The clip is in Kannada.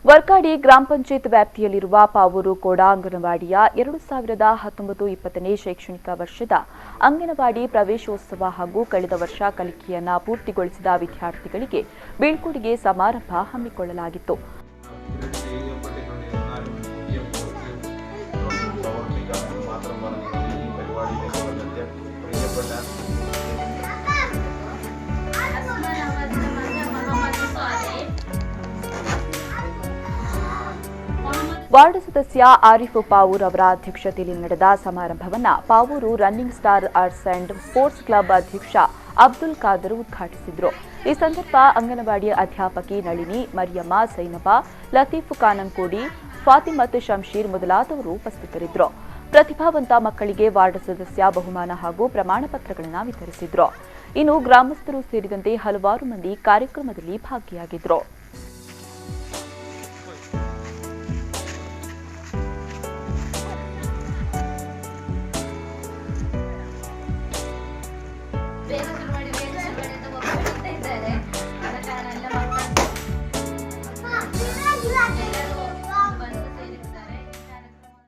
ವರ್ಕಾಡಿ ಗ್ರಾಮ ಪಂಚಾಯತ್ ವ್ಯಾಪ್ತಿಯಲ್ಲಿರುವ ಪಾವೂರು ಕೋಡ ಅಂಗನವಾಡಿಯ 2019-20ನೇ ಶೈಕ್ಷಣಿಕ ವರ್ಷದ ಅಂಗನವಾಡಿ ಪ್ರವೇಶೋತ್ಸವ ಹಾಗೂ ಕಳೆದ ವರ್ಷ ಕಲಿಕೆಯನ್ನು ಪೂರ್ತಿಗೊಳಿಸಿದ ವಿದ್ಯಾರ್ಥಿಗಳಿಗೆ ಬೀಳ್ಕೊಡುಗೆ ಸಮಾರಂಭ ಹಮ್ಮಿಕೊಳ್ಳಲಾಗಿತ್ತು. ವಾರ್ಡ್ ಸದಸ್ಯ ಆರಿಫ್ ಪಾವೂರ್ ಅವರ ಅಧ್ಯಕ್ಷತೆಯಲ್ಲಿ ನಡೆದ ಸಮಾರಂಭವನ್ನು Pavoor running star arts and sports club ಅಧ್ಯಕ್ಷ ಅಬ್ದುಲ್ ಖಾದರ್ ಉದ್ಘಾಟಿಸಿದರು. ಈ ಸಂದರ್ಭ ಅಂಗನವಾಡಿ ಅಧ್ಯಾಪಕಿ ನಳಿನಿ, ಮರಿಯಮ್ಮ, ಸೈನಬಾ, ಲತೀಫ್ ಕಾನಂಕೋಡಿ, ಫಾತಿಮತ್ ಶಂಶೀರ್ ಮೊದಲಾದವರು ಉಪಸ್ಥಿತರಿದ್ದರು. ಪ್ರತಿಭಾವಂತ ಮಕ್ಕಳಿಗೆ ವಾರ್ಡ್ ಸದಸ್ಯ ಬಹುಮಾನ ಹಾಗೂ ಪ್ರಮಾಣ ಪತ್ರಗಳನ್ನು ವಿತರಿಸಿದರು. ಇನ್ನು ಗ್ರಾಮಸ್ಥರು ಸೇರಿದಂತೆ ಹಲವಾರು ಮಂದಿ ಕಾರ್ಯಕ್ರಮದಲ್ಲಿ ಭಾಗಿಯಾಗಿದ್ದರು.